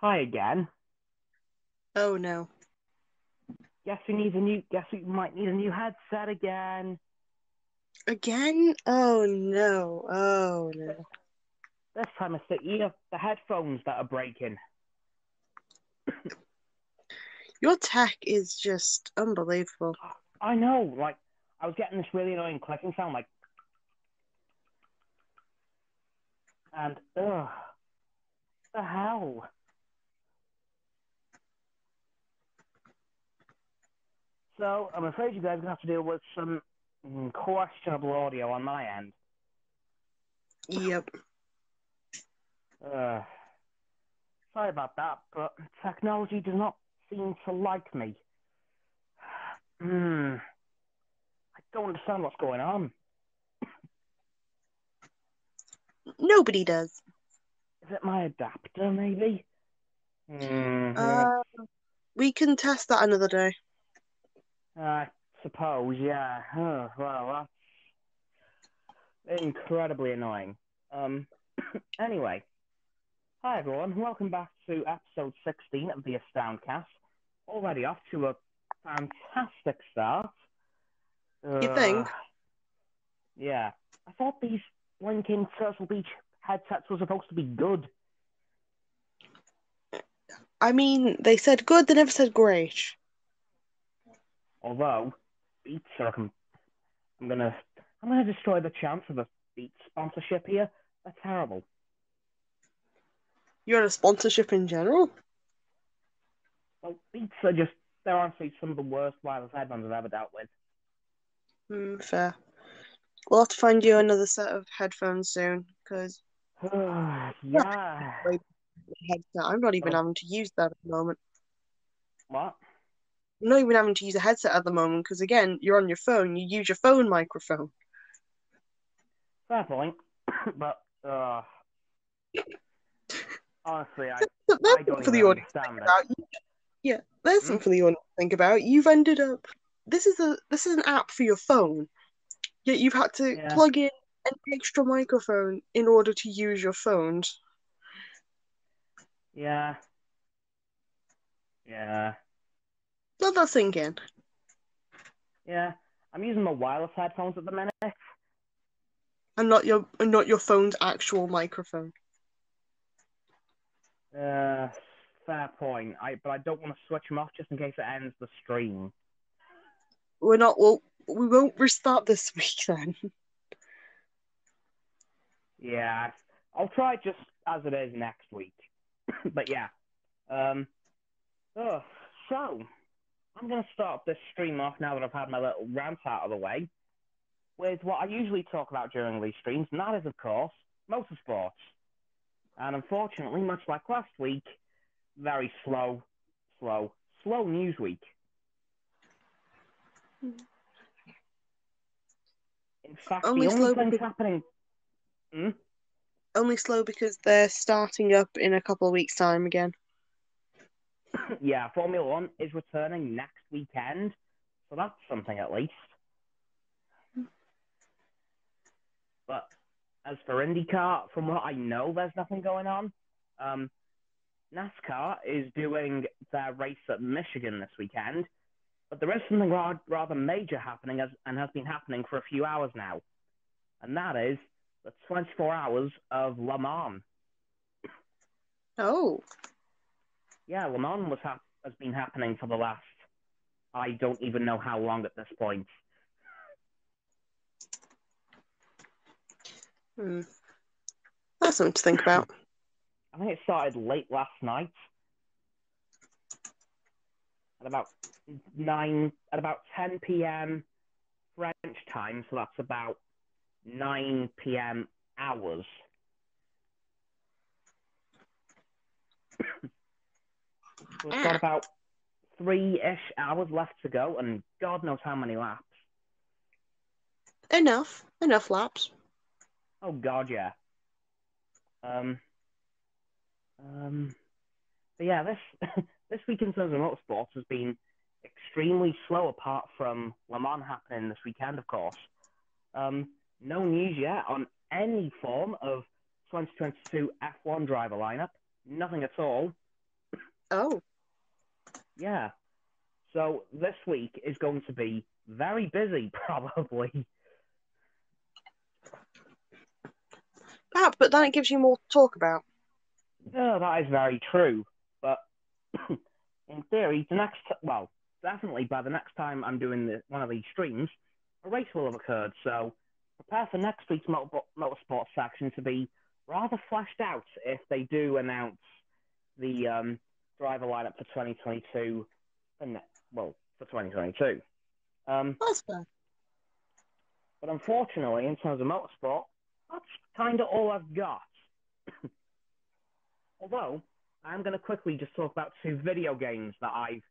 Hi again. Oh no. Guess we might need a new headset again. Again? Oh no. Oh no. This time it's the headphones that are breaking. Your tech is just unbelievable. I know, like I was getting this really annoying clicking sound, and the hell. So I'm afraid you guys are gonna have to deal with some questionable audio on my end. Yep. Uh, Sorry about that, but technology does not seem to like me. I don't understand what's going on. Nobody does. Is it my adapter, maybe? Hmm. Uh, we can test that another day. I suppose, yeah. Oh, well, that's incredibly annoying. Um, anyway, hi everyone. Welcome back to episode 16 of the Astoundcast. Already off to a fantastic start. You Uh, think? yeah. I thought these blinking Turtle Beach headsets were supposed to be good. I mean, they said good, they never said great. Although, Beats are, I'm gonna, I'm gonna destroy the chance of a Beats sponsorship here. They're terrible. You're a sponsorship in general? Well, Beats are just, they're honestly some of the worst wireless headphones I've ever dealt with. Fair. We'll have to find you another set of headphones soon, because Yeah. I'm not even Well, having to use that at the moment. what? I'm not even having to use a headset at the moment, because again, you're on your phone, you use your phone microphone. Fair point. But, honestly, That's I don't something for even the audience to think understand it. about. Yeah, there's Hmm? something for the audience to think about. You've ended up. This is an app for your phone, yet you've had to Yeah. plug in an extra microphone in order to use your phones. Yeah. Yeah. Let that sink in. Yeah. I'm using my wireless headphones at the minute. And not your phone's actual microphone. Uh, Fair point. But I don't want to switch them off just in case it ends the stream. We're not. Well, we won't restart this week then. Yeah. I'll try just as it is next week. But yeah. Um, oh, so I'm going to start this stream off now that I've had my little rant out of the way with what I usually talk about during these streams, and that is, of course, motorsports. And unfortunately, much like last week, very slow news week. In fact, the Only only slow things because happening. Hmm? only slow because they're starting up in a couple of weeks' time again. Yeah, Formula One is returning next weekend, so that's something at least. But as for IndyCar, from what I know, there's nothing going on. Um, NASCAR is doing their race at Michigan this weekend, but there is something rather major happening and has been happening for a few hours now, and that is the 24 hours of Le Mans. Oh, Yeah, Le Mans has been happening for the last, I don't even know how long at this point. hmm. That's something to think about. I think it started late last night at about 10 p.m. French time, so that's about 9 p.m. hours. So it's got Ah, about 3-ish hours left to go, and God knows how many laps. enough laps. Oh God, yeah. Um, um, but yeah, this this week in terms of motorsports has been extremely slow. Apart from Le Mans happening this weekend, of course. Um, no news yet on any form of 2022 F1 driver lineup. Nothing at all. Oh, Yeah. So this week is going to be very busy, probably. perhaps, but then it gives you more to talk about. No, that is very true. But in theory, well, definitely by the next time I'm doing one of these streams, a race will have occurred. So prepare for next week's motorsports section to be rather fleshed out if they do announce the driver lineup for 2022, and well, for 2022. That's fair. But unfortunately, in terms of motorsport, that's kind of all I've got. Although, I'm going to quickly just talk about two video games that I've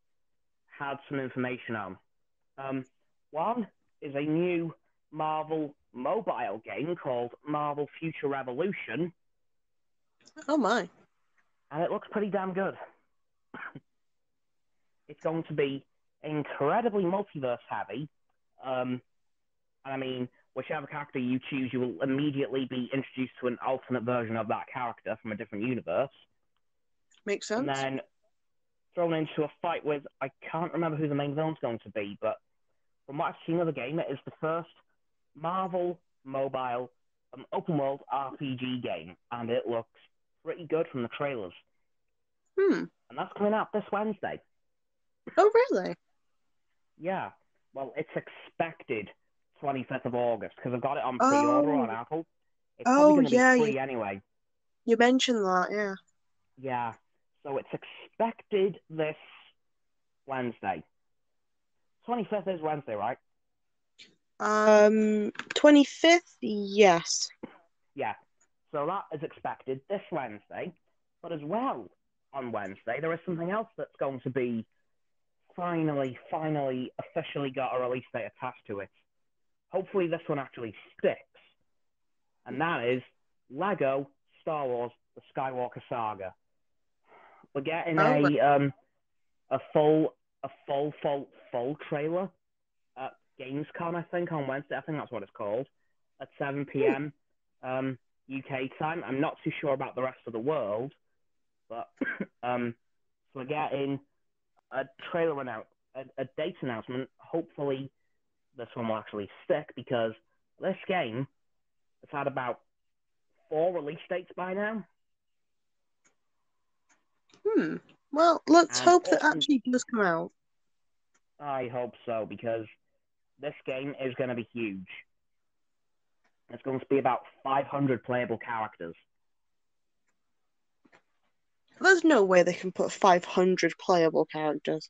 had some information on. One is a new Marvel mobile game called Marvel Future Revolution, Oh my. and it looks pretty damn good. It's going to be incredibly multiverse heavy. And I mean, whichever character you choose, you will immediately be introduced to an alternate version of that character from a different universe. Makes And sense. then thrown into a fight with, I can't remember who the main villain's going to be, but from what I've seen of the game, it is the first Marvel mobile open world RPG game, and it looks pretty good from the trailers. Hmm. And that's coming out this Wednesday. Oh, really? Yeah. Well, it's expected 25th of August because I've got it on pre-order on Apple. It's probably Oh, going to be yeah. free anyway. You mentioned that, yeah. Yeah. So it's expected this Wednesday. 25th is Wednesday, right? 25th, yes. Yeah. So that is expected this Wednesday. But as well, on Wednesday, there is something else that's going to be finally officially got a release date attached to it. Hopefully this one actually sticks. And that is Lego Star Wars The Skywalker Saga. We're getting Oh, a full trailer at Gamescom, I think, on Wednesday. I think that's what it's called. At 7 p.m. UK time. I'm not too sure about the rest of the world, but so we're getting a trailer a date announcement. Hopefully this one will actually stick because this game has had about 4 release dates by now. Well, let's And hope that actually does come out. I hope so because this game is going to be huge. It's going to be about 500 playable characters. There's no way they can put 500 playable characters.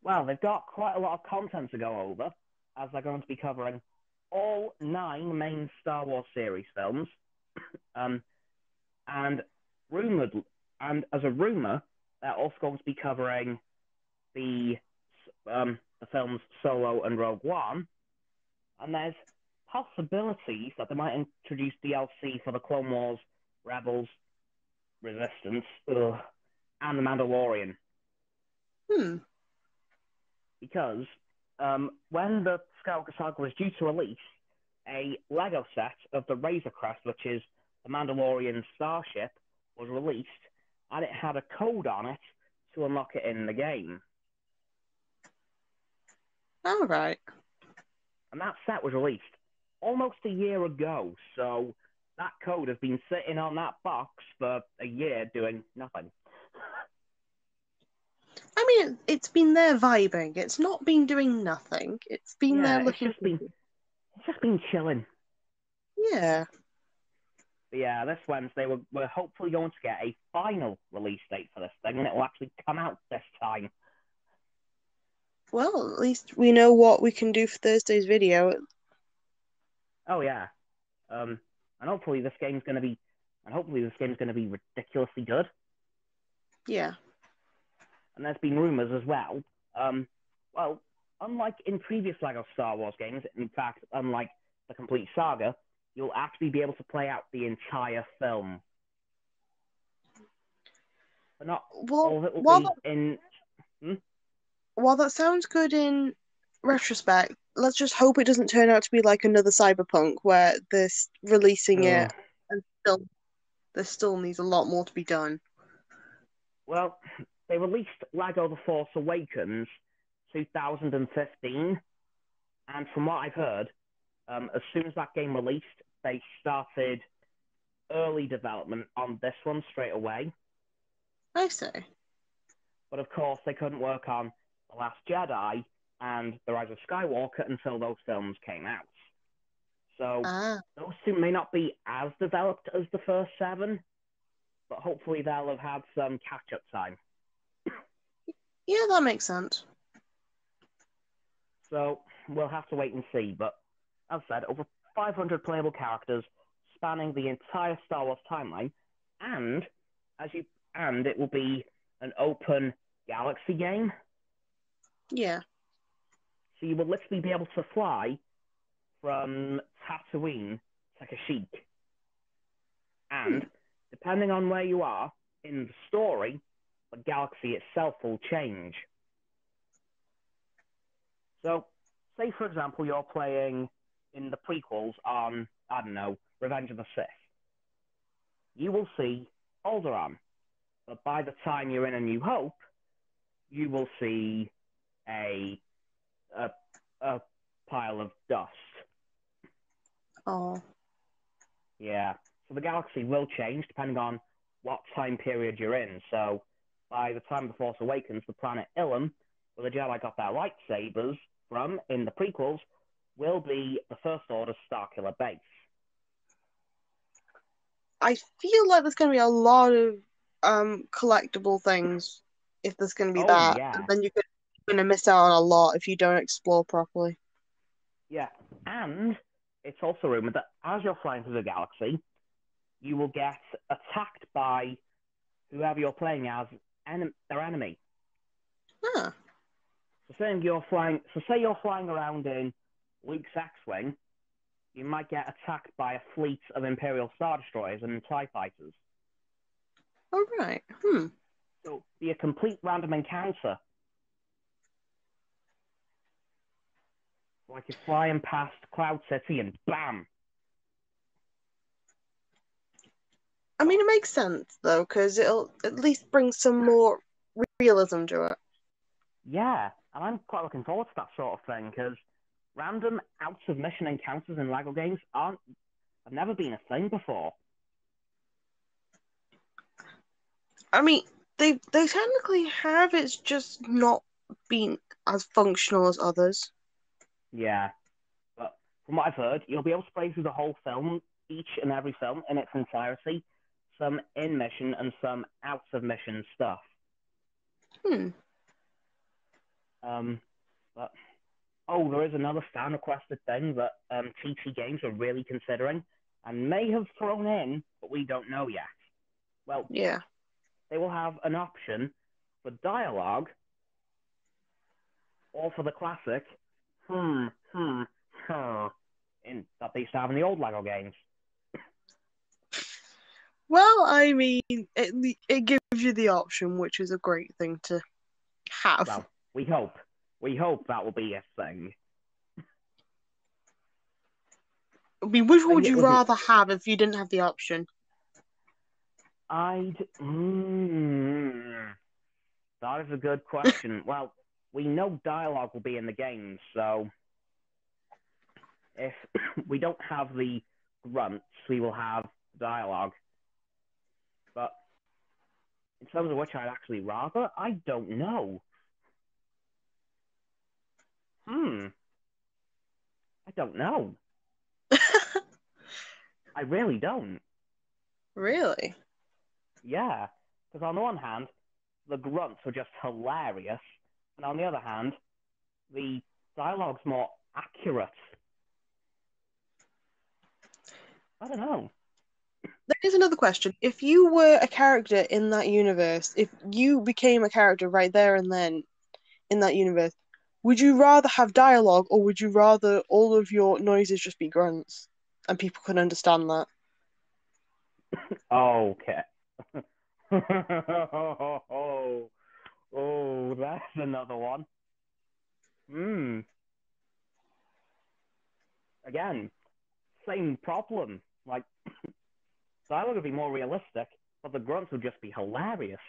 Well, they've got quite a lot of content to go over, as they're going to be covering all 9 main Star Wars series films, and as a rumor, they're also going to be covering the films Solo and Rogue One, and there's possibilities that they might introduce DLC for the Clone Wars, Rebels, Resistance, and the Mandalorian. Because when the Skywalker Saga was due to release, a Lego set of the Razor Crest, which is the Mandalorian starship, was released, and it had a code on it to unlock it in the game. All right. And that set was released almost a year ago, so that code has been sitting on that box for a year doing nothing. I mean, it's been there vibing. It's not been doing nothing. It's been there looking. It's just been chilling. Yeah. But yeah, this Wednesday we're hopefully going to get a final release date for this thing, and it will actually come out this time. Well, at least we know what we can do for Thursday's video. Oh yeah, and hopefully this game's going to be ridiculously good. Yeah. And there's been rumors as well. Well, unlike in previous Lego Star Wars games, in fact, unlike the complete saga, you'll actually be able to play out the entire film. But not all of it will be in. While that sounds good in retrospect, let's just hope it doesn't turn out to be like another Cyberpunk where they're releasing it and still there still needs a lot more to be done. Well, they released Lego The Force Awakens 2015, and from what I've heard, as soon as that game released, they started early development on this one straight away. I see. But of course, they couldn't work on The Last Jedi and The Rise of Skywalker until those films came out. So those two may not be as developed as the first 7, but hopefully they'll have had some catch-up time. Yeah, that makes sense. So we'll have to wait and see. But as I said, over 500 playable characters spanning the entire Star Wars timeline, and it will be an open galaxy game. Yeah. So you will literally be able to fly from Tatooine to Kashyyyk. And depending on where you are in the story, the galaxy itself will change. So, say for example, you're playing in the prequels on, I don't know, Revenge of the Sith. You will see Alderaan, but by the time you're in A New Hope, you will see a pile of dust. Oh. Yeah. So the galaxy will change depending on what time period you're in. So by the time The Force Awakens, the planet Ilum, where the Jedi got their lightsabers from in the prequels, will be the First Order's Starkiller base. I feel like there's going to be a lot of collectible things if there's going to be that. Yeah. And then you're going to miss out on a lot if you don't explore properly. Yeah. And it's also rumored that as you're flying through the galaxy, you will get attacked by whoever you're playing as, their enemy. Huh. So say you're flying around in Luke's X-Wing, you might get attacked by a fleet of Imperial Star Destroyers and TIE Fighters. All right. So it'll be a complete random encounter. Like you're flying past Cloud City and bam! I mean, it makes sense, though, because it'll at least bring some more realism to it. Yeah, and I'm quite looking forward to that sort of thing, because random out-of-mission encounters in LEGO games have never been a thing before. I mean, they technically have, it's just not been as functional as others. Yeah, but from what I've heard, you'll be able to play through the whole film, each and every film in its entirety, some in-mission and some out-of-mission stuff. But there is another fan-requested thing that TT Games are really considering and may have thrown in, but we don't know yet. Well, yeah, they will have an option for dialogue or for the classic that they used to have in the old LEGO games. Well, I mean, it gives you the option, which is a great thing to have. Well, we hope that will be a thing. I mean, which one would you rather have if you didn't have the option? That is a good question. Well, we know dialogue will be in the game, so if we don't have the grunts, we will have dialogue. But in terms of which I'd actually rather, I don't know. I don't know. I really don't. Really? Yeah, because on the one hand, the grunts are just hilarious, and on the other hand, the dialogue's more accurate. I don't know. There's another question. If you were a character in that universe, if you became a character right there and then in that universe, would you rather have dialogue or would you rather all of your noises just be grunts and people can understand that? Okay. That's another one. Again, same problem. Like, dialogue would be more realistic, but the grunts would just be hilarious.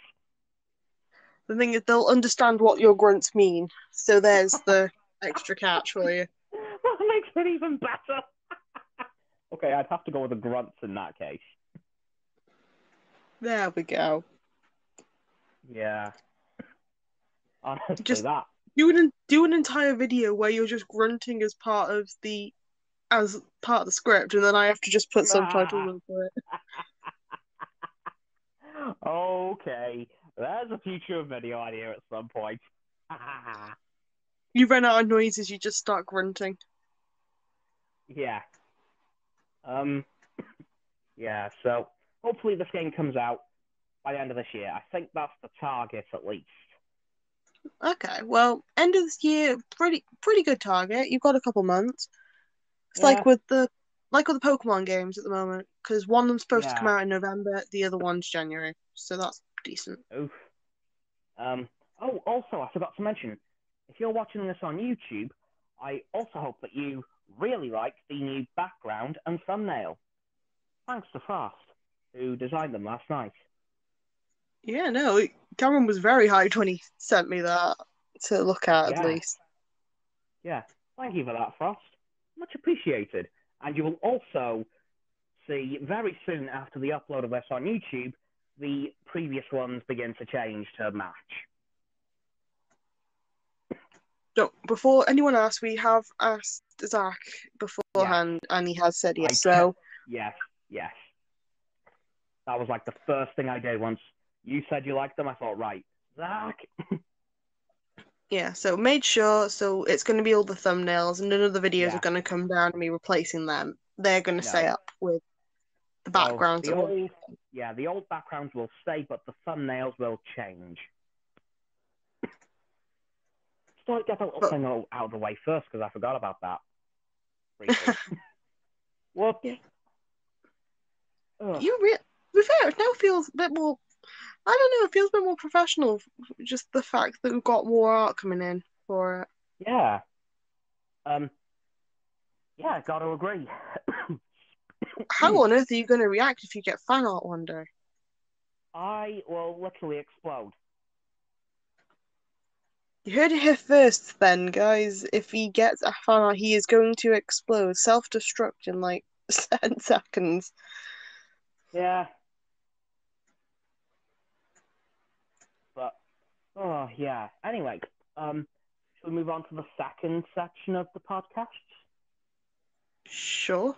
The thing is, they'll understand what your grunts mean. So there's the extra catch for you. That makes it even better. Okay, I'd have to go with the grunts in that case. There we go. Yeah. Honestly, Just that. do an entire video where you're just grunting as part of the script, and then I have to just put subtitles over it. Okay, there's a future video idea at some point. You run out of noises, you just start grunting. Yeah. Um. Yeah. So hopefully this game comes out by the end of this year. I think that's the target at least. Okay, well, end of this year, pretty good target. You've got a couple months. It's Yeah. like with the Pokemon games at the moment, because one of them's supposed to come Yeah. out in November, the other one's January, so that's decent. Oof. Oh, also, I forgot to mention, if you're watching this on YouTube, I also hope that you really like the new background and thumbnail. Thanks to Frost, who designed them last night. Yeah, no, Cameron was very hyped when he sent me that to look at Yeah, least. yeah. Thank you for that, Frost. Much appreciated. And you will also see very soon after the upload of this on YouTube, the previous ones begin to change to match. So, before anyone asks, we have asked Zach Yes, beforehand, and he has said I yes. kept, So, yes, yes. That was like the first thing I did once you said you liked them. I thought, right, Zach. yeah, so made sure. So it's going to be all the thumbnails, and none of the videos are Yeah, going to come down and me replacing them. They're going to stay no. up with the Well, backgrounds. the old backgrounds will stay, but the thumbnails will change. So I get that little But thing out of the way first because I forgot about that briefly. Whoops. yeah, Ugh. to be fair, it now feels a bit more. I don't know. It feels a bit more professional. Just the fact that we've got more art coming in for it. Yeah. Um. Yeah, gotta agree. How on earth are you going to react if you get fan art one day? I will literally explode. You heard it here first, then, guys. If he gets a fan art, he is going to explode, self-destruct in like 10 seconds. Yeah, but oh yeah. Anyway, shall we move on to the second section of the podcast? Sure.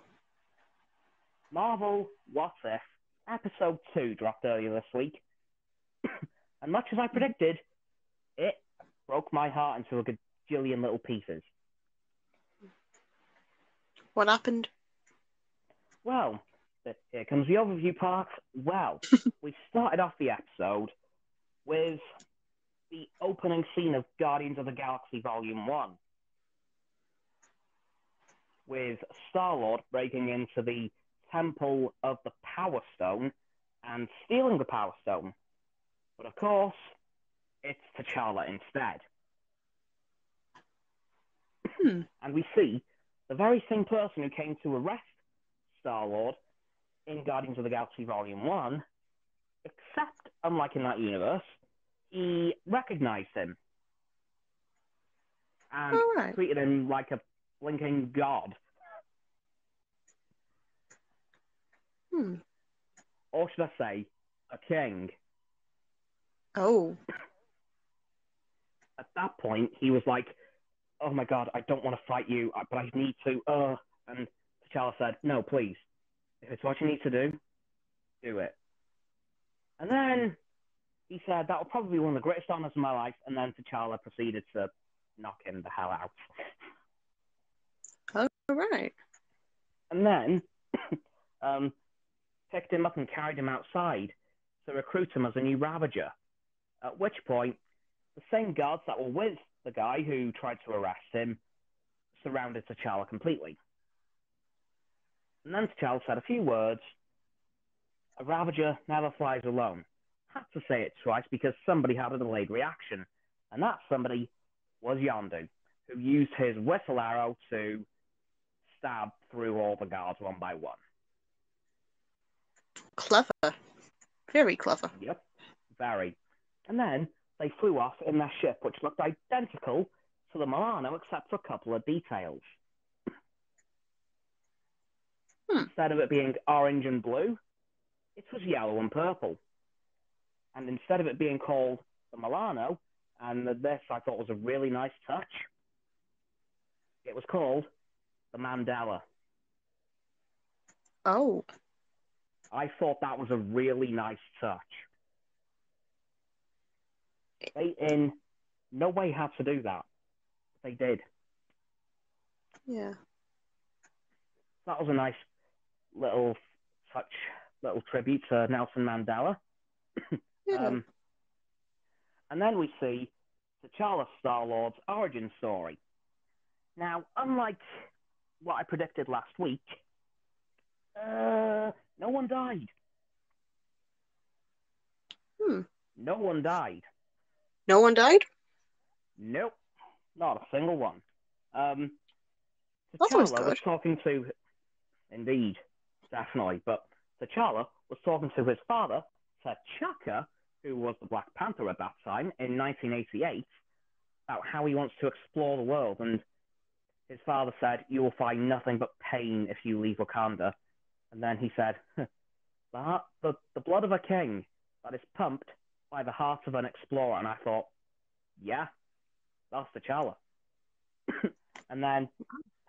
Marvel What If Episode 2 dropped earlier this week, and much as I predicted, it broke my heart into a gajillion little pieces. What happened? Well, here comes the overview part. Well, we started off the episode with the opening scene of Guardians of the Galaxy Volume 1, with Star-Lord breaking into the Temple of the Power Stone and stealing the Power Stone. But of course, it's T'Challa instead. And we see the very same person who came to arrest Star-Lord in Guardians of the Galaxy Volume 1, except, unlike in that universe, he recognized him and Right. treated him like a blinking god. Or should I say, a king. Oh. At that point, he was like, oh my god, I don't want to fight you, but I need to. And T'Challa said, no, please. If it's what you need to do it. And then he said that would probably be one of the greatest honors of my life. And then T'Challa proceeded to knock him the hell out. Oh, right. And then picked him up and carried him outside to recruit him as a new Ravager. At which point, the same guards that were with the guy who tried to arrest him surrounded T'Challa completely. And then T'Challa said a few words. A Ravager never flies alone. Had to say it twice because somebody had a delayed reaction. And that somebody was Yondu, who used his whistle arrow to stab through all the guards one by one. Clever. Very clever. Yep, very. And then they flew off in their ship, which looked identical to the Milano, except for a couple of details. Instead of it being orange and blue, it was yellow and purple. And instead of it being called the Milano, and this I thought was a really nice touch, it was called the Mandela. Oh. I thought that was a really nice touch. They in no way had to do that. They did. Yeah. That was a nice little touch, little tribute to Nelson Mandela. Yeah. And then we see T'Challa Star-Lord's origin story. Now, unlike what I predicted last week, no one died. No one died. No one died? Nope, not a single one. That's always T'Challa was good. talking to, indeed, definitely, but T'Challa was talking to his father, T'Chaka, who was the Black Panther at that time, in 1988, about how he wants to explore the world. And his father said, "You will find nothing but pain if you leave Wakanda." And then he said, the blood of a king that is pumped by the heart of an explorer. And I thought, yeah, that's T'Challa. And then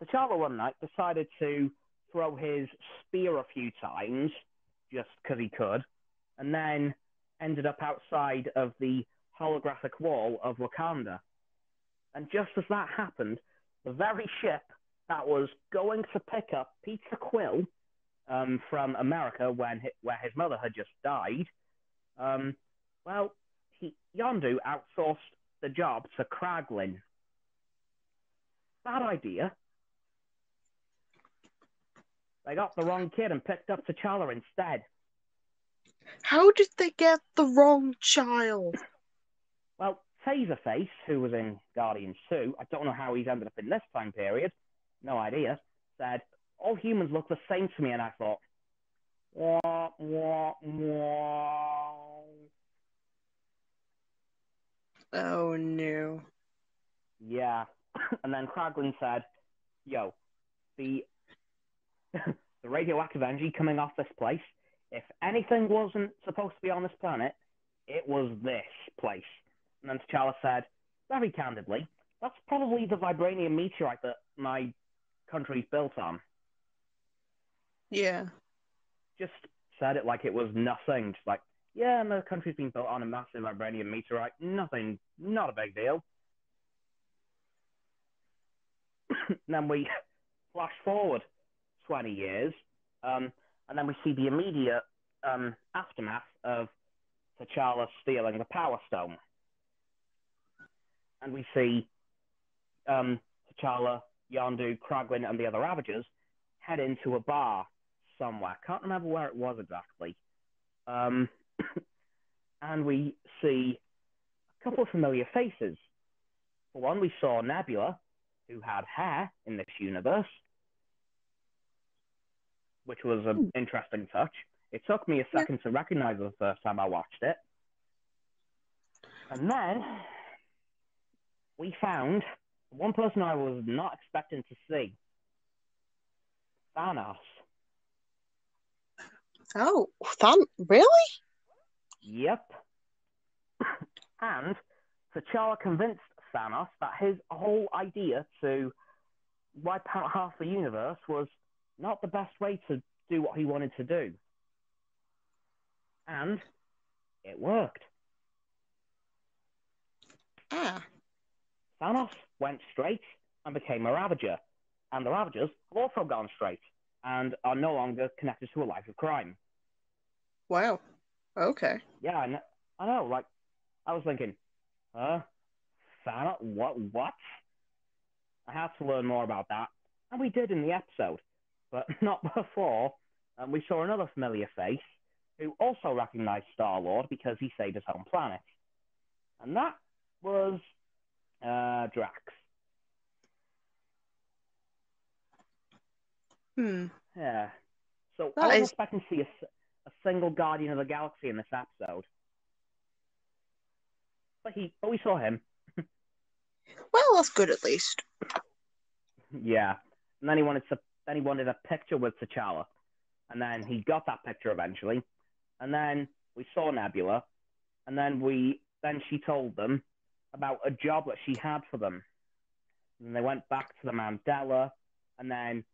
T'Challa one night decided to throw his spear a few times, just because he could, and then ended up outside of the holographic wall of Wakanda. And just as that happened, the very ship that was going to pick up Peter Quill from America where his mother had just died, Yondu outsourced the job to Kraglin. Bad idea. They got the wrong kid and picked up T'Challa instead. How did they get the wrong child? Well, Taserface, who was in Guardians 2, I don't know how he's ended up in this time period, no idea, said, "All humans look the same to me," and I thought, wah, wah, wah. Oh, no. Yeah. And then Kraglin said, "Yo, the radioactive energy coming off this place, if anything wasn't supposed to be on this planet, it was this place." And then T'Challa said, very candidly, "That's probably the vibranium meteorite that my country's built on." Yeah. Just said it like it was nothing. Just like, yeah, my country's been built on a massive vibranium meteorite. Nothing, not a big deal. Then we flash forward 20 years, and then we see the immediate aftermath of T'Challa stealing the Power Stone. And we see T'Challa, Yondu, Kraglin, and the other Ravagers head into a bar somewhere. Can't remember where it was exactly. And we see a couple of familiar faces. For one, we saw Nebula, who had hair in this universe, which was an interesting touch. It took me a second to recognize it the first time I watched it. And then we found one person I was not expecting to see. Thanos. Oh, really? Yep. And T'Challa convinced Thanos that his whole idea to wipe out half the universe was not the best way to do what he wanted to do. And it worked. Thanos went straight and became a Ravager. And the Ravagers have also gone straight and are no longer connected to a life of crime. Wow. Okay. Yeah, I know. Like, I was thinking, Thanos? What? I had to learn more about that. And we did in the episode. But not before we saw another familiar face who also recognized Star-Lord because he saved his home planet. And that was Drax. Yeah. So I wasn't expecting to see a single Guardian of the Galaxy in this episode. But we saw him. Well, that's good at least. Yeah. And then he wanted a picture with T'Challa. And then he got that picture eventually. And then we saw Nebula. And then she told them about a job that she had for them. And they went back to the Mandela. And then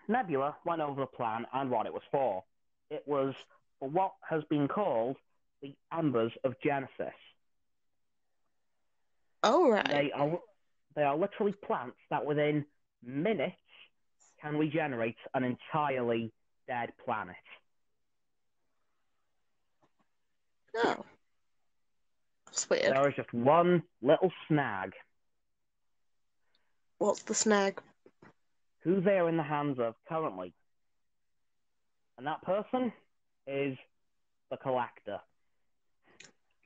Nebula went over the plan and what it was for. It was for what has been called the Embers of Genesis. Oh, right. They are literally plants that within minutes can regenerate an entirely dead planet. Oh. That's weird. There is just one little snag. What's the snag? Who they are in the hands of currently. And that person is the Collector.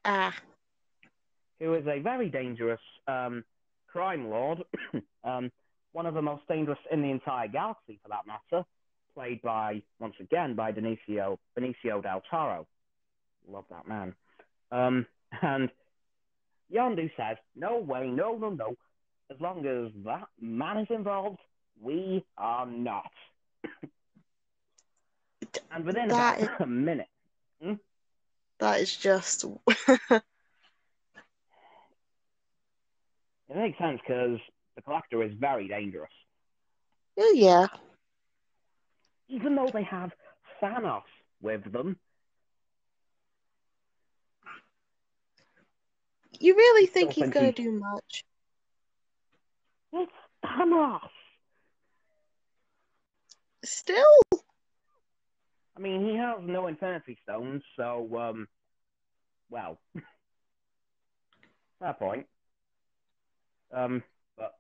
Ah. Who is a very dangerous crime lord. One of the most dangerous in the entire galaxy, for that matter. Played once again, by Benicio del Toro. Love that man. And Yondu says, no way, no. As long as that man is involved, we are not. And within about a minute. That is just... It makes sense because the Collector is very dangerous. Yeah. Even though they have Thanos with them. You really think he's going to do much? It's Thanos. Still? I mean, he has no Infinity Stones, so, well, fair point. But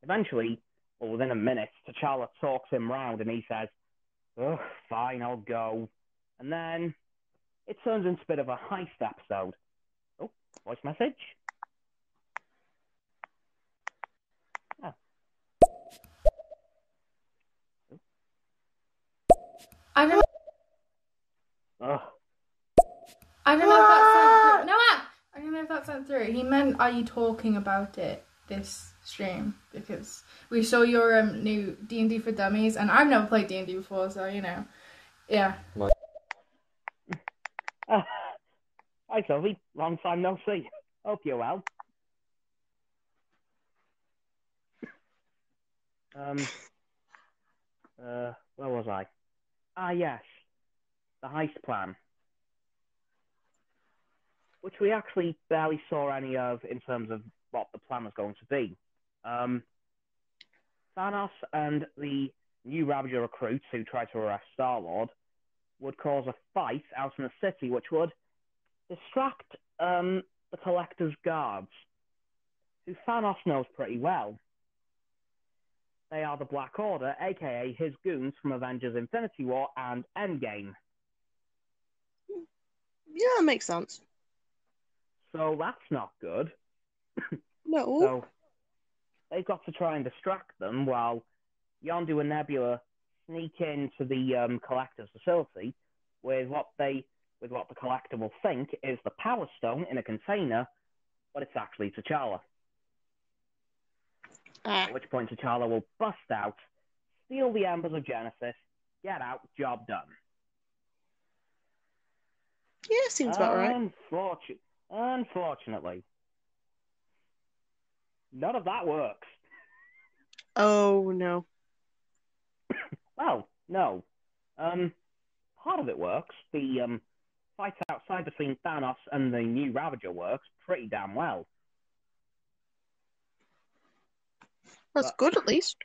eventually, or within a minute, T'Challa talks him round and he says, oh, fine, I'll go. And then it turns into a bit of a heist episode. Oh, voice message. Oh. I don't know. Oh. I don't know if that sent through. No, I don't know if that sent through. He meant, are you talking about it this stream? Because we saw your new D&D for Dummies, and I've never played D&D before, so you know, yeah. Hi Sophie, long time no see. Hope you're well. Where was I? Ah, yes, the heist plan, which we actually barely saw any of in terms of what the plan was going to be. Thanos and the new Ravager recruits who tried to arrest Star-Lord would cause a fight out in the city, which would distract the Collector's guards, who Thanos knows pretty well. They are the Black Order, aka his goons from Avengers Infinity War and Endgame. Yeah, that makes sense. So that's not good. No. So they've got to try and distract them while Yondu and Nebula sneak into the Collector's facility with what the Collector will think is the Power Stone in a container, but it's actually T'Challa. At which point T'Challa will bust out, steal the Embers of Genesis, get out, job done. Yeah, seems about right. Unfortunately, none of that works. Oh, no. Well, no. Part of it works. The fight outside between Thanos and the new Ravager works pretty damn well. That's good, at least.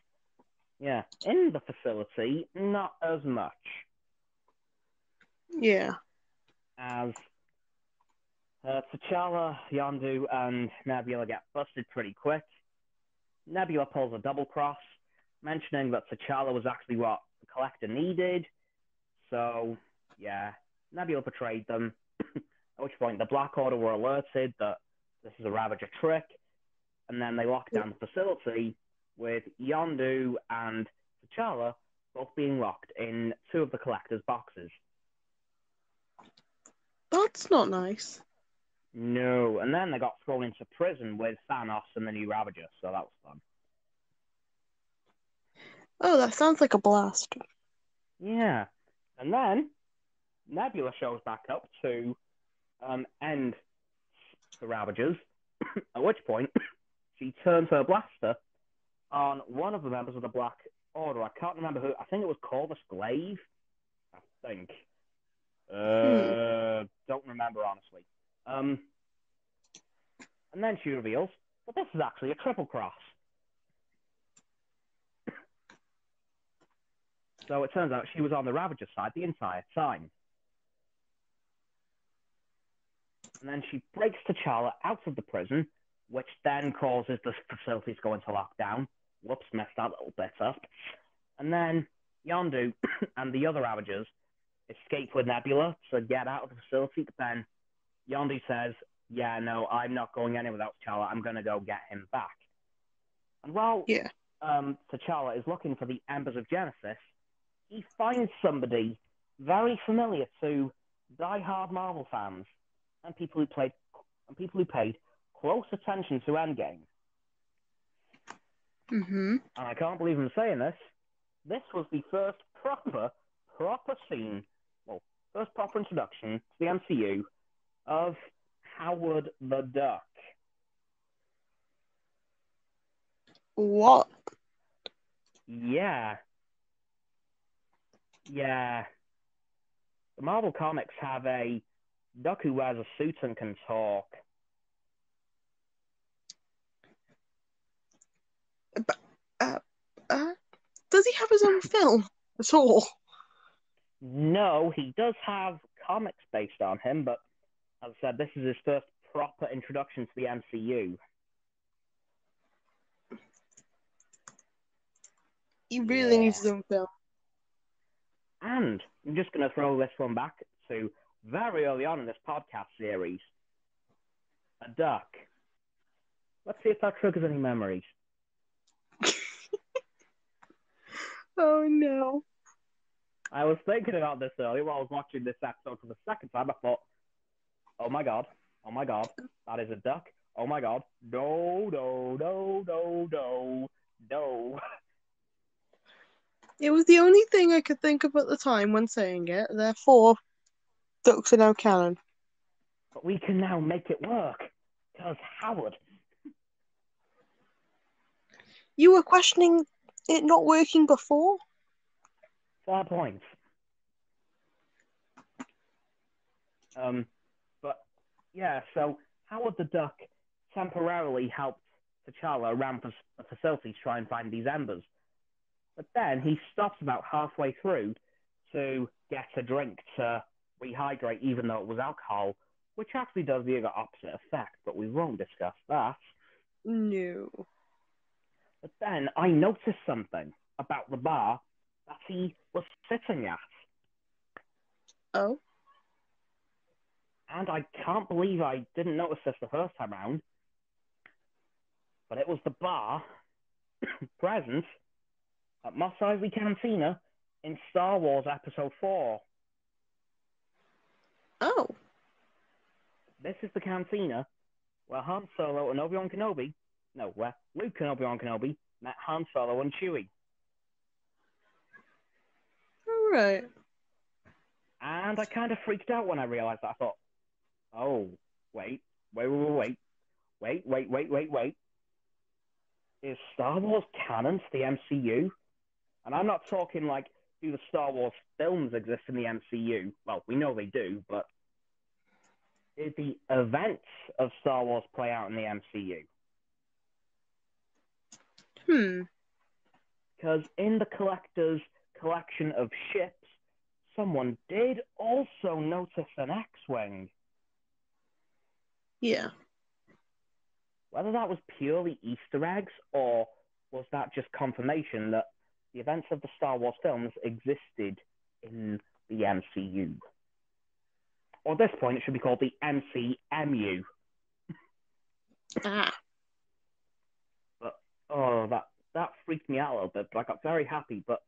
Yeah. In the facility, not as much. Yeah. As T'Challa, Yondu, and Nebula get busted pretty quick. Nebula pulls a double cross, mentioning that T'Challa was actually what the Collector needed. So, yeah, Nebula betrayed them, at which point the Black Order were alerted that this is a Ravager trick, and then they locked down the facility with Yondu and T'Challa both being locked in two of the Collector's boxes. That's not nice. No, and then they got thrown into prison with Thanos and the new Ravager, so that was fun. Oh, that sounds like a blast. Yeah, and then Nebula shows back up to end the Ravagers, at which point she turns her blaster on one of the members of the Black Order. I can't remember who. I think it was Corvus Glaive. I think. Don't remember, honestly. And then she reveals that this is actually a triple cross. So it turns out she was on the Ravager side the entire time. And then she breaks T'Challa out of the prison, which then causes the facility to go into lockdown. Whoops, messed that little bit up. And then Yondu and the other Ravagers escape with Nebula to get out of the facility. But then Yondu says, yeah, no, I'm not going anywhere without T'Challa. I'm going to go get him back. And while T'Challa is looking for the Embers of Genesis, he finds somebody very familiar to die-hard Marvel fans and people who paid close attention to Endgame. Mm-hmm. And I can't believe I'm saying this. This was the first proper scene, first proper introduction to the MCU of Howard the Duck. What? Yeah. The Marvel Comics have a duck who wears a suit and can talk. Does he have his own film at all? No, he does have comics based on him, but as I said, this is his first proper introduction to the MCU. He really needs his own film. And I'm just going to throw this one back to very early on in this podcast series. A duck. Let's see if that triggers any memories. Oh, no. I was thinking about this earlier while I was watching this episode for the second time. I thought, oh my god, that is a duck. Oh my god, no. It was the only thing I could think of at the time when saying it. Therefore, ducks are now canon. But we can now make it work. Because Howard. You were questioning it not working before? Fair point. But yeah, so Howard the Duck temporarily helped T'Challa around the facility to try and find these embers. But then he stops about halfway through to get a drink to rehydrate, even though it was alcohol, which actually does the opposite effect, but we won't discuss that. No. But then I noticed something about the bar that he was sitting at. Oh? And I can't believe I didn't notice this the first time round. But it was the bar present at Mos Eisley Cantina in Star Wars Episode 4. Oh. This is the cantina where Han Solo and Obi-Wan Kenobi, where Luke and Obi-Wan Kenobi met Han Solo and Chewie. Alright. And I kind of freaked out when I realized that. I thought, oh, wait. Is Star Wars canon to the MCU? And I'm not talking like, do the Star Wars films exist in the MCU? Well, we know they do, but did the events of Star Wars play out in the MCU? Because in the collector's collection of ships, someone did also notice an X-Wing. Yeah. Whether that was purely Easter eggs, or was that just confirmation that the events of the Star Wars films existed in the MCU? Or at this point, it should be called the MCMU. Ah. But, that freaked me out a little bit, but I got very happy. But,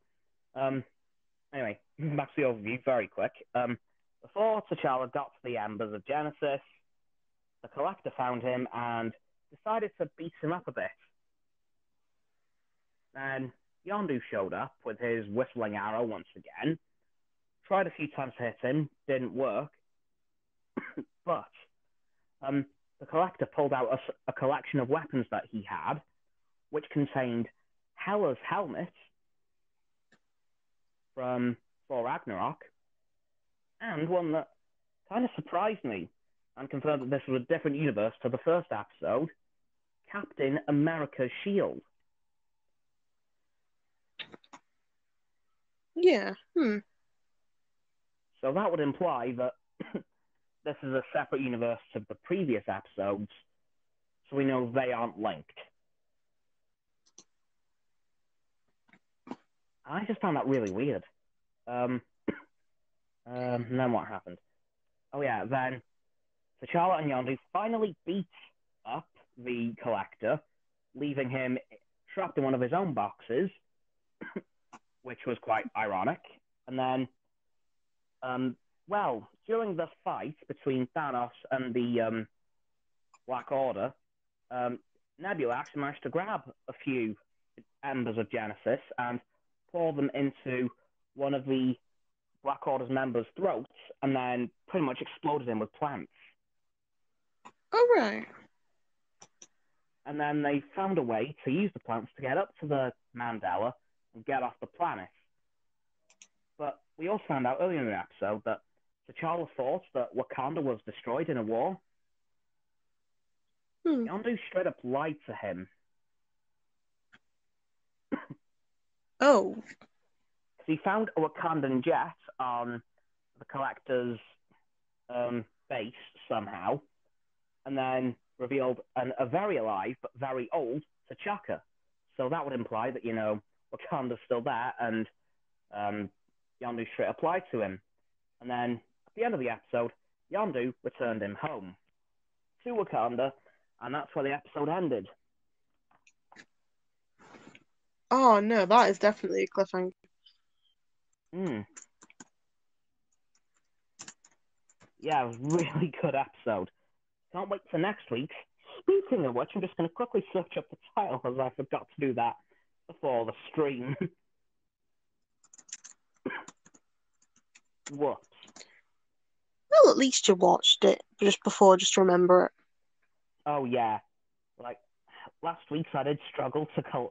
anyway, back to the overview very quick. Before T'Challa got to the embers of Genesis, the Collector found him and decided to beat him up a bit. Then Yondu showed up with his whistling arrow once again, tried a few times to hit him, didn't work, but the Collector pulled out a collection of weapons that he had, which contained Hela's helmet from Thor Ragnarok, and one that kind of surprised me and confirmed that this was a different universe to the first episode, Captain America's shield. Yeah. So that would imply that this is a separate universe to the previous episodes, so we know they aren't linked. I just found that really weird. And then what happened? Oh yeah, then T'Challa and Yondu finally beat up the Collector, leaving him trapped in one of his own boxes, which was quite ironic. And then, during the fight between Thanos and the Black Order, Nebula actually managed to grab a few embers of Genesis and pour them into one of the Black Order's members' throats, and then pretty much exploded him with plants. Oh, right. And then they found a way to use the plants to get up to the Mandela and get off the planet. But we also found out earlier in the episode that T'Challa thought that Wakanda was destroyed in a war. Yondu straight up lied to him. Oh. He found a Wakandan jet on the Collector's base somehow, and then revealed a very alive but very old T'Chaka. So that would imply that, Wakanda's still there, and Yondu straight up lied to him. And then at the end of the episode, Yondu returned him home to Wakanda, and that's where the episode ended. Oh no, that is definitely a cliffhanger. Yeah, really good episode. Can't wait for next week. Speaking of which, I'm just going to quickly search up the title, as I forgot to do that before the stream. Whoops. Well, at least you watched it just before, just to remember it. Oh, yeah. Like, last week I did struggle to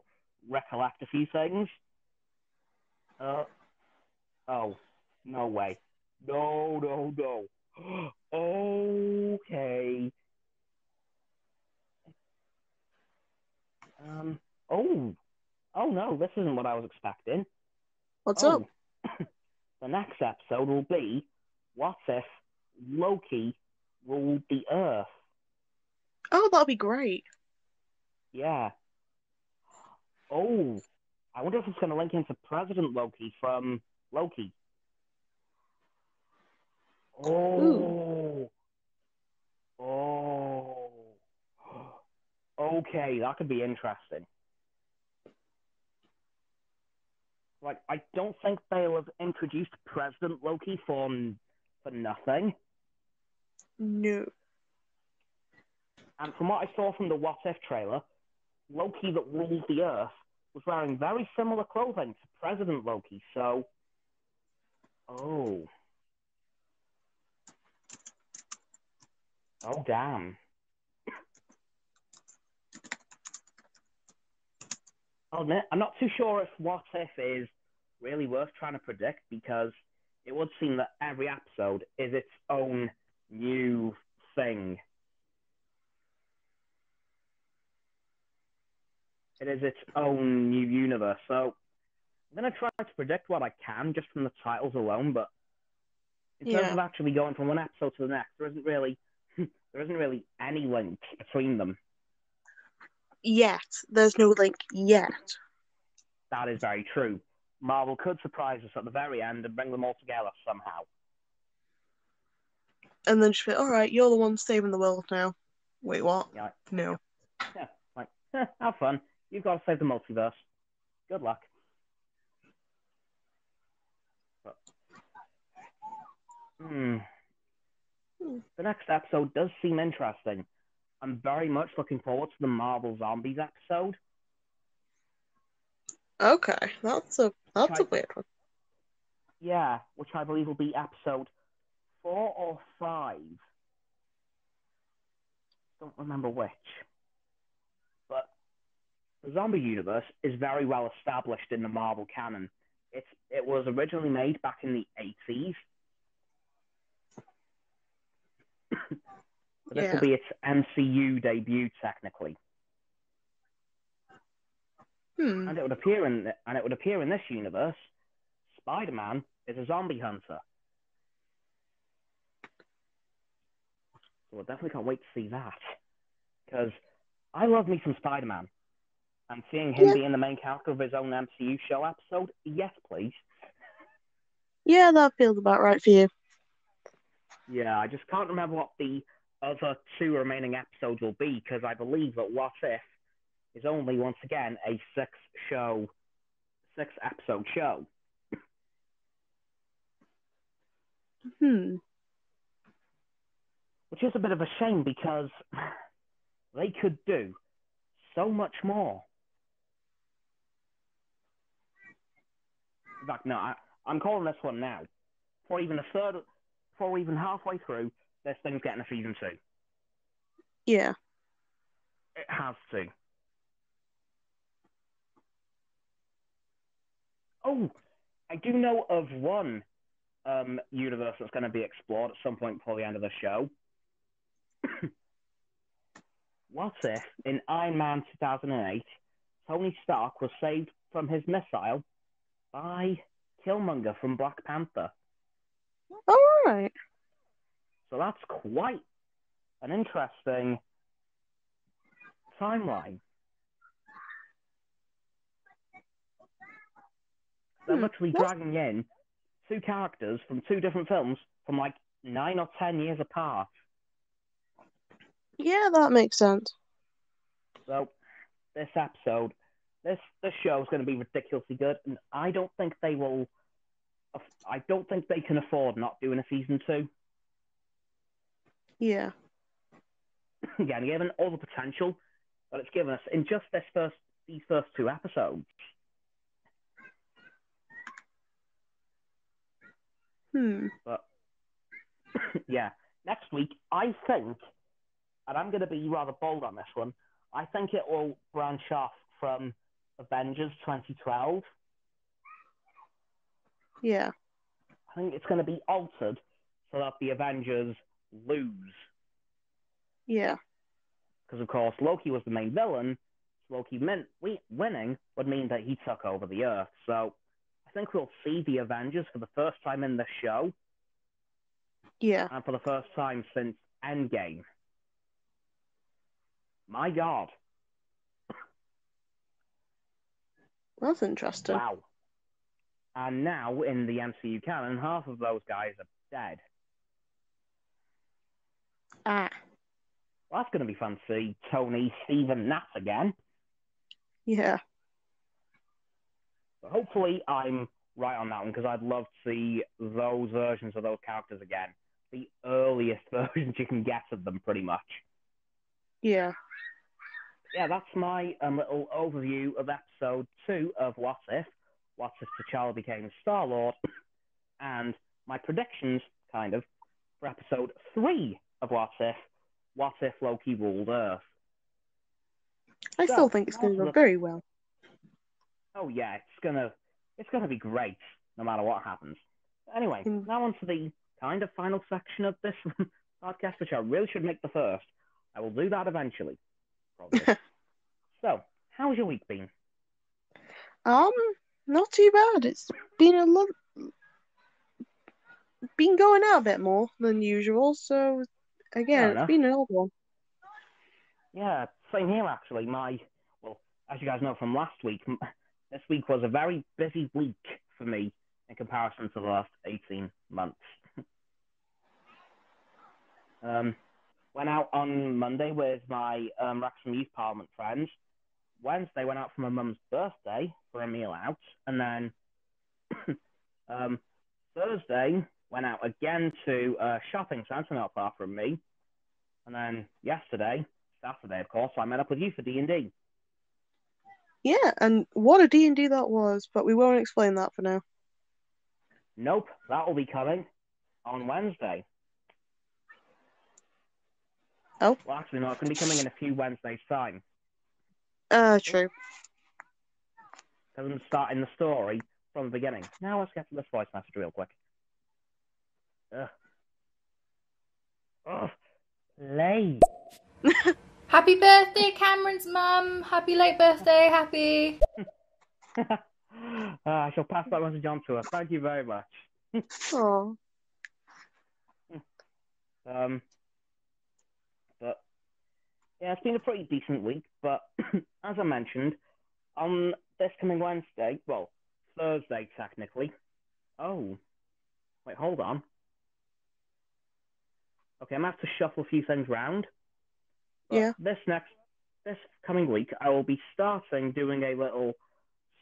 recollect a few things. Oh, no way. No. Okay. Oh no, this isn't what I was expecting. What's up? The next episode will be, what if Loki ruled the Earth? Oh, that'll be great. Yeah. Oh, I wonder if it's going to link into President Loki from Loki. Oh. Okay, that could be interesting. Like, I don't think they'll have introduced President Loki for nothing. No. And from what I saw from the What If trailer, Loki that ruled the Earth was wearing very similar clothing to President Loki, so... Oh, damn. I'll admit, I'm not too sure if What If is really worth trying to predict, because it would seem that every episode is its own new thing. It is its own new universe. So I'm going to try to predict what I can just from the titles alone, but in terms of actually going from one episode to the next, there isn't really any link between them. Yet. There's no link yet. That is very true. Marvel could surprise us at the very end and bring them all together somehow. And then just be, alright, you're the one saving the world now. Wait, what? Yeah. No. Yeah, like, have fun. You've got to save the multiverse. Good luck. But, The next episode does seem interesting. I'm very much looking forward to the Marvel Zombies episode. Okay, that's a weird one. Yeah, which I believe will be episode 4 or 5. Don't remember which. But the zombie universe is very well established in the Marvel canon. It was originally made back in the 80s. This will be its MCU debut, technically. And it would appear in this universe, Spider-Man is a zombie hunter. So I definitely can't wait to see that. Because I love me some Spider-Man. And seeing him being the main character of his own MCU show episode, yes, please. Yeah, that feels about right for you. Yeah, I just can't remember what the other 2 remaining episodes will be, because I believe that What If is only, once again, a 6-episode show. Which is a bit of a shame, because they could do so much more. In fact, no, I'm calling this one now. Before even halfway through, this thing's getting a season 2. Yeah. It has to. Oh, I do know of one universe that's going to be explored at some point before the end of the show. What if, in Iron Man 2008, Tony Stark was saved from his missile by Killmonger from Black Panther? All right. So that's quite an interesting timeline. They're literally dragging in 2 characters from 2 different films from like 9 or 10 years apart. Yeah, that makes sense. So this episode, this show is going to be ridiculously good, and I don't think they can afford not doing a season 2. Yeah. Again, given all the potential that it's given us in just these first 2 episodes. But yeah, next week I think, and I'm going to be rather bold on this one, I think it will branch off from Avengers 2012. Yeah. I think it's going to be altered so that the Avengers lose. Yeah. Because, of course, Loki was the main villain. So Loki winning would mean that he took over the Earth. So I think we'll see the Avengers for the first time in the show. Yeah. And for the first time since Endgame. My God. That's interesting. Wow. And now, in the MCU canon, half of those guys are dead. Well, that's going to be fun to see Tony, Steve, and Nat again. Yeah. But hopefully I'm right on that one, because I'd love to see those versions of those characters again. The earliest versions you can get of them, pretty much. Yeah. Yeah, that's my little overview of episode 2 of What If T'Challa became Star-Lord, and my predictions, kind of, for episode 3 of What If Loki ruled Earth. I still think it's going to go very well. Oh yeah, it's gonna be great, no matter what happens. Anyway, now on to the kind of final section of this podcast, which I really should make the first. I will do that eventually, probably. So, how's your week been? Not too bad. It's been been going out a bit more than usual, so again, it's been an old one. Yeah, same here actually. As you guys know from last week, this week was a very busy week for me in comparison to the last 18 months. Went out on Monday with my Wrexham Youth Parliament friends. Wednesday went out for my mum's birthday for a meal out, and then Thursday went out again to a shopping centre not far from me. And then yesterday, Saturday, of course, I met up with you for D&D. Yeah, and what a D&D that was, but we won't explain that for now. Nope, that will be coming on Wednesday. Oh? Well, actually, no, it's going to be coming in a few Wednesdays' time. True. Because I'm starting the story from the beginning. Now let's get to this voice message real quick. Late. Happy birthday, Cameron's mum. Happy late birthday. Happy. I shall pass that message on to her. Thank you very much. Oh. But yeah, it's been a pretty decent week. But as I mentioned, on this coming Wednesday, well, Thursday technically. Oh, wait, hold on. Okay, I'm gonna have to shuffle a few things round. But Yeah. this coming week, I will be starting doing a little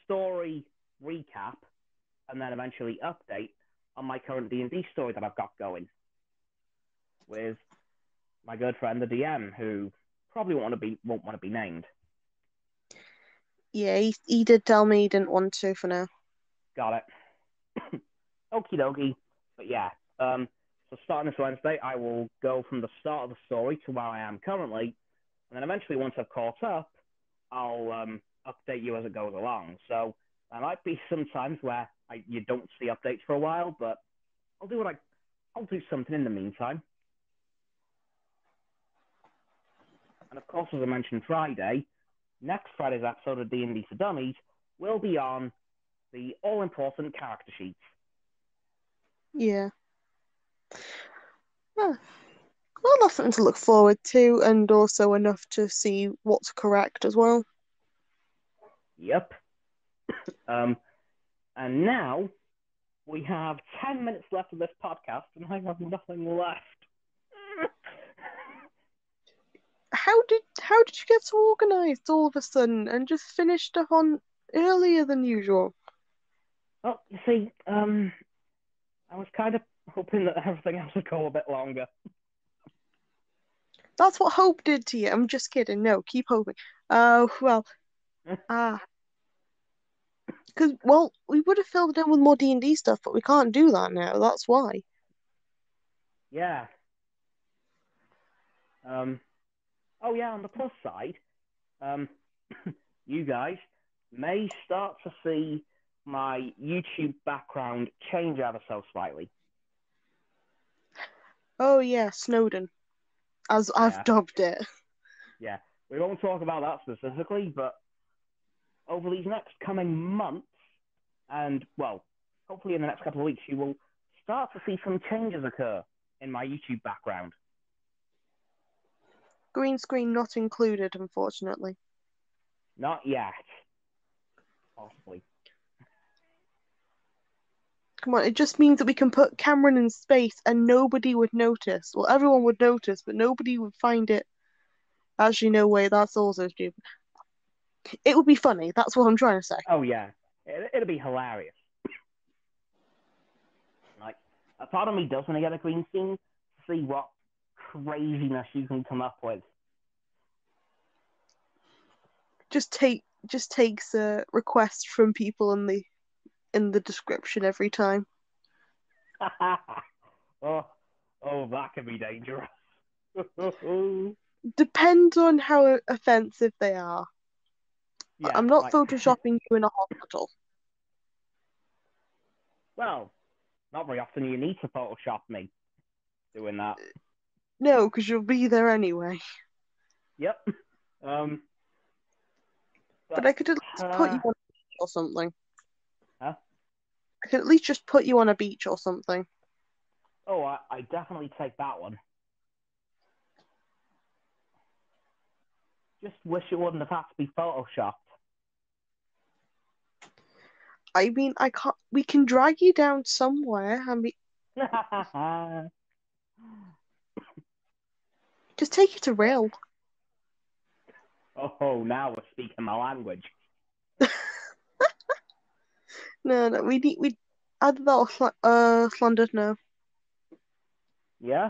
story recap, and then eventually update on my current D&D story that I've got going with my good friend the DM, who probably won't want to be named. Yeah, he did tell me he didn't want to for now. Got it. Okie dokie. But yeah, so starting this Wednesday, I will go from the start of the story to where I am currently, and then eventually, once I've caught up, I'll update you as it goes along. So there might be some times where you don't see updates for a while, but I'll do something in the meantime. And of course, as I mentioned Friday, next Friday's episode of D&D for Dummies will be on the all-important character sheets. Yeah. Well, that's something to look forward to, and also enough to see what's correct as well. Yep. And now we have 10 minutes left of this podcast, and I have nothing left. How did you get so organised all of a sudden and just finish stuff on earlier than usual? Well, you see, I was kind of hoping that everything else would go a bit longer. That's what hope did to you. I'm just kidding. No, keep hoping. Oh, well. Because, well, we would have filled it in with more D&D stuff, but we can't do that now. That's why. Yeah. Oh, yeah, on the plus side, you guys may start to see my YouTube background change ever so slightly. Oh, yeah, Snowden. As I've dubbed it. Yeah, we won't talk about that specifically, but over these next coming months, and, well, hopefully in the next couple of weeks, you will start to see some changes occur in my YouTube background. Green screen not included, unfortunately. Not yet. Possibly. Come on, it just means that we can put Cameron in space and nobody would notice. Well, everyone would notice, but nobody would find it. Actually, no way, that's also stupid. It would be funny, that's what I'm trying to say. Oh, yeah. It'll be hilarious. Like, a part of me does want to get a green screen to see what craziness you can come up with. Just takes a request from people in the description every time. oh, that could be dangerous. Depends on how offensive they are. Yeah, I'm not photoshopping you in a hospital. Well, not very often you need to Photoshop me doing that. No, because you'll be there anyway. Yep. But I could at least put you on a beach or something. Huh? I could at least just put you on a beach or something. Oh, I definitely take that one. Just wish it wouldn't have had to be Photoshopped. I mean, I can't. We can drag you down somewhere. I mean, just take it to rail. Oh, now we're speaking my language. No, we either that or slandered. No. Yeah.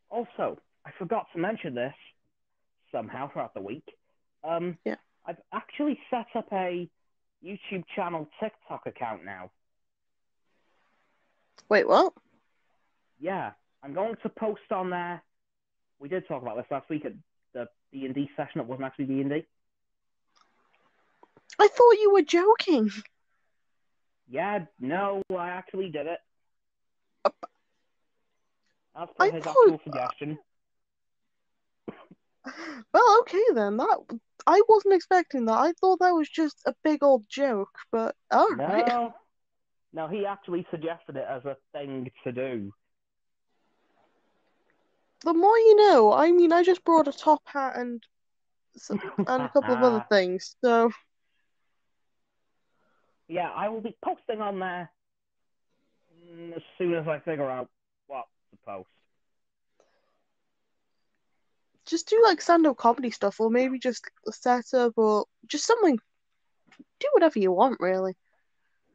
Also, I forgot to mention this somehow throughout the week. Yeah. I've actually set up a YouTube channel TikTok account now. Wait, what? Yeah, I'm going to post on there. We did talk about this last week at the D&D session that wasn't actually D&D. I thought you were joking. Yeah, no, I actually did it. As per I his thought- actual suggestion. Well, okay then. I wasn't expecting that. I thought that was just a big old joke, but alright. No, he actually suggested it as a thing to do. The more you know. I mean, I just brought a top hat and a couple of other things, so... Yeah, I will be posting on there as soon as I figure out what to post. Just do like stand-up comedy stuff, or maybe just a setup, or just something. Do whatever you want, really.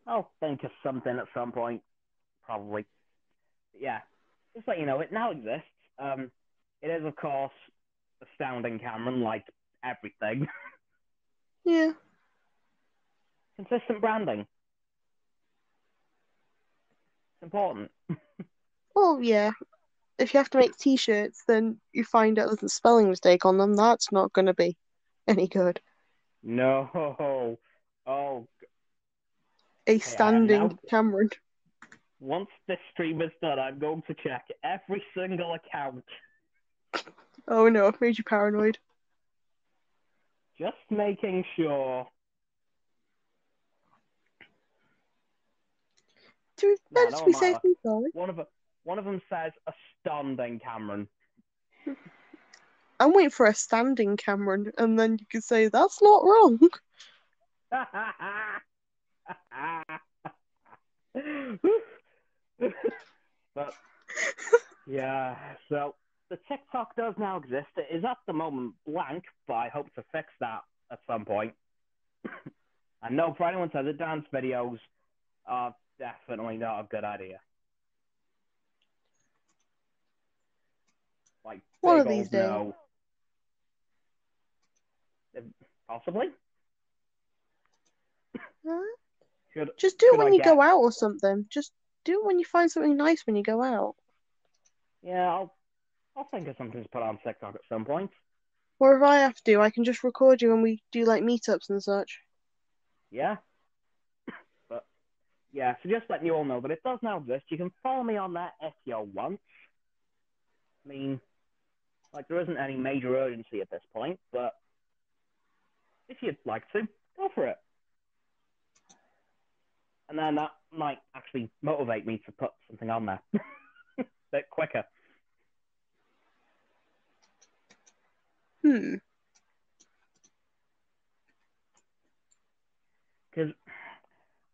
I'll think of something at some point, probably. Yeah, just let you know, it now exists. It is, of course, Astounding Cameron, like everything. Yeah. Consistent branding. It's important. Well, yeah. If you have to make t-shirts, then you find out there's a spelling mistake on them. That's not going to be any good. No. Oh, A yeah, standing now, Cameron. once this stream is done, I'm going to check every single account. Oh no, I've made you paranoid. Just making sure. Better No, to it be matter. safe than sorry. One of them says Astounding Cameron. I'm waiting for a standing Cameron, and then you can say that's not wrong. But yeah, so the TikTok does now exist. It is at the moment blank, but I hope to fix that at some point. I know for anyone says that dance videos are definitely not a good idea. Like One big of these old days. no. Possibly. Just do it should when I you get? go out or something. Just do it when you find something nice when you go out. Yeah, I'll think of something to put on TikTok at some point. Or if I have to, I can just record you when we do like meetups and such. Yeah. But yeah, so just letting you all know that it does now exist. You can follow me on there if you want. I mean, like, there isn't any major urgency at this point, but if you'd like to, go for it. And then that might actually motivate me to put something on there a bit quicker. Because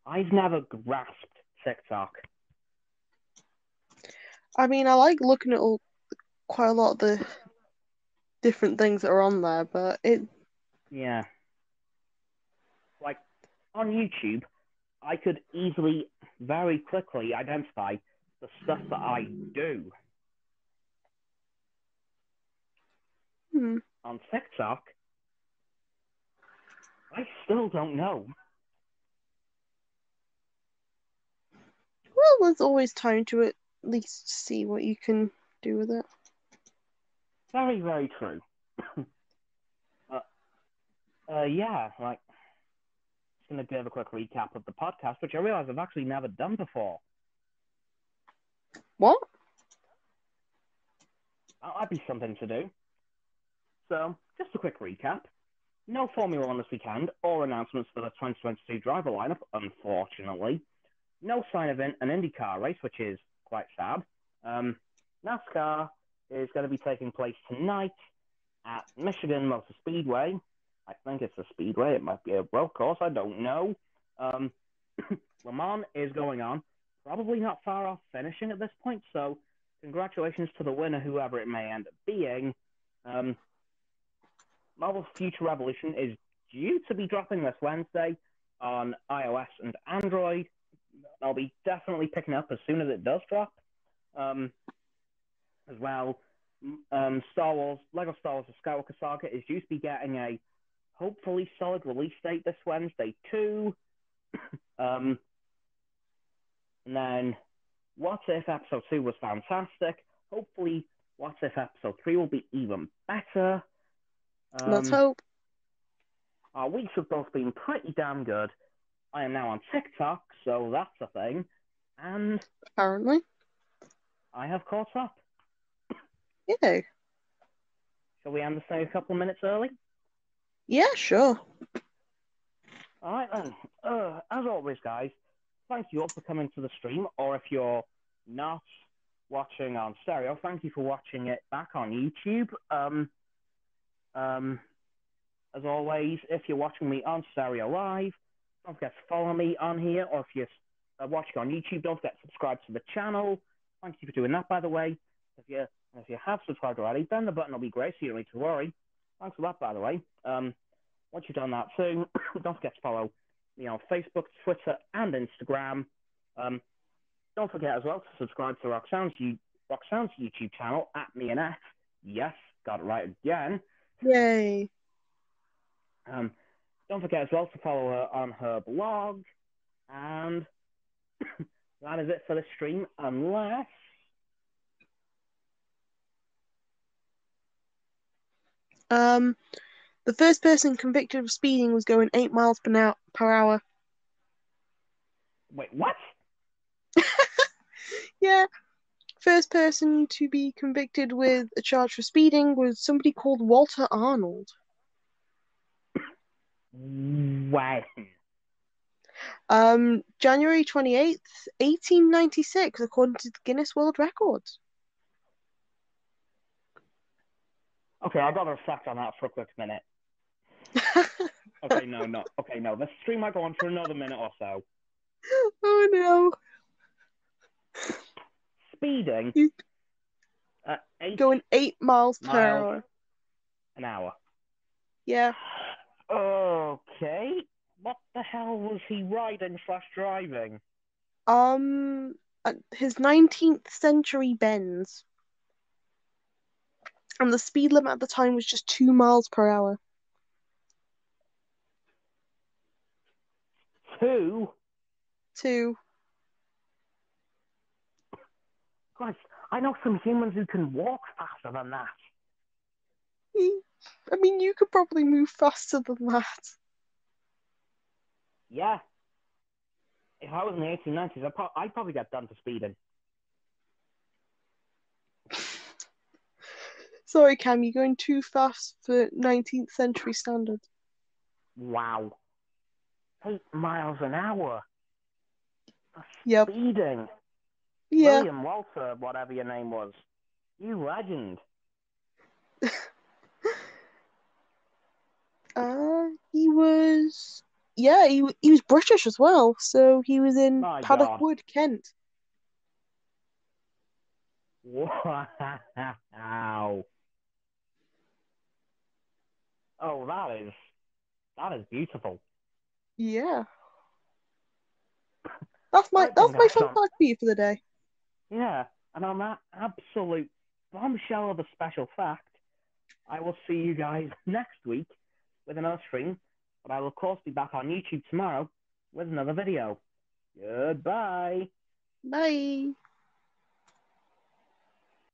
I've never grasped TikTok. I mean, I like looking at quite a lot of the different things that are on there, but it... Yeah. Like, on YouTube, I could easily, very quickly identify the stuff that I do. On TikTok, I still don't know. Well, there's always time to at least see what you can do with it. Very, very true. Yeah, like, just going to give a quick recap of the podcast, which I realize I've actually never done before. What? That might be something to do. So, just a quick recap. No Formula One this weekend, or announcements for the 2022 driver lineup, unfortunately. No sign of an IndyCar race, which is quite sad. NASCAR is going to be taking place tonight at Michigan Motor Speedway. I think it's a speedway. It might be a road course. I don't know. Le Mans is going on. Probably not far off finishing at this point, so congratulations to the winner, whoever it may end up being. Marvel's Future Revolution is due to be dropping this Wednesday on iOS and Android. I'll be definitely picking up as soon as it does drop. as well. Lego Star Wars: The Skywalker Saga is due to be getting a hopefully solid release date this Wednesday too. And then What If Episode 2 was fantastic. Hopefully What If Episode 3 will be even better. Let's hope. Our weeks have both been pretty damn good. I am now on TikTok, so that's a thing. And Apparently. I have caught up. Yeah. Shall we end this thing a couple of minutes early? Yeah, sure. All right, then. As always, guys, thank you all for coming to the stream, or if you're not watching on stereo, thank you for watching it back on YouTube. As always, if you're watching me on stereo live, don't forget to follow me on here, or if you're watching on YouTube, don't forget to subscribe to the channel. Thank you for doing that, by the way. If you have subscribed already, then the button will be great, so you don't need to worry. Thanks for that, by the way. Once you've done that too, don't forget to follow me on Facebook, Twitter, and Instagram. Don't forget as well to subscribe to Roxanne's YouTube channel at @MeandF. Yes, got it right again. Yay. Don't forget as well to follow her on her blog. And that is it for the stream, unless... The first person convicted of speeding was going 8 miles per hour. Wait, what? Yeah. First person to be convicted with a charge for speeding was somebody called Walter Arnold. When? January 28th, 1896, according to the Guinness World Records. Okay, I've got to reflect on that for a quick minute. Okay, no. Okay, no. The stream might go on for another minute or so. Oh no. Speeding at Going 8 miles per miles hour. an hour. Yeah. Okay. What the hell was he riding / driving? His 19th century Benz. And the speed limit at the time was just 2 miles per hour. 2? 2. Christ, I know some humans who can walk faster than that. I mean, you could probably move faster than that. Yeah. If I was in the 1890s, I'd probably get done for speeding. Sorry, Cam, you're going too fast for 19th century standards. Wow. 8 miles an hour. For Yep. speeding. Yeah. William Walter, whatever your name was. You legend. He was... Yeah, he was British as well, so he was in My Paddock God. Wood, Kent. Wow. Oh, that is beautiful. Yeah. That's Right my then, guys, fun fact for you for the day. Yeah, and on that absolute bombshell of a special fact, I will see you guys next week with another stream, but I will of course be back on YouTube tomorrow with another video. Goodbye. Bye.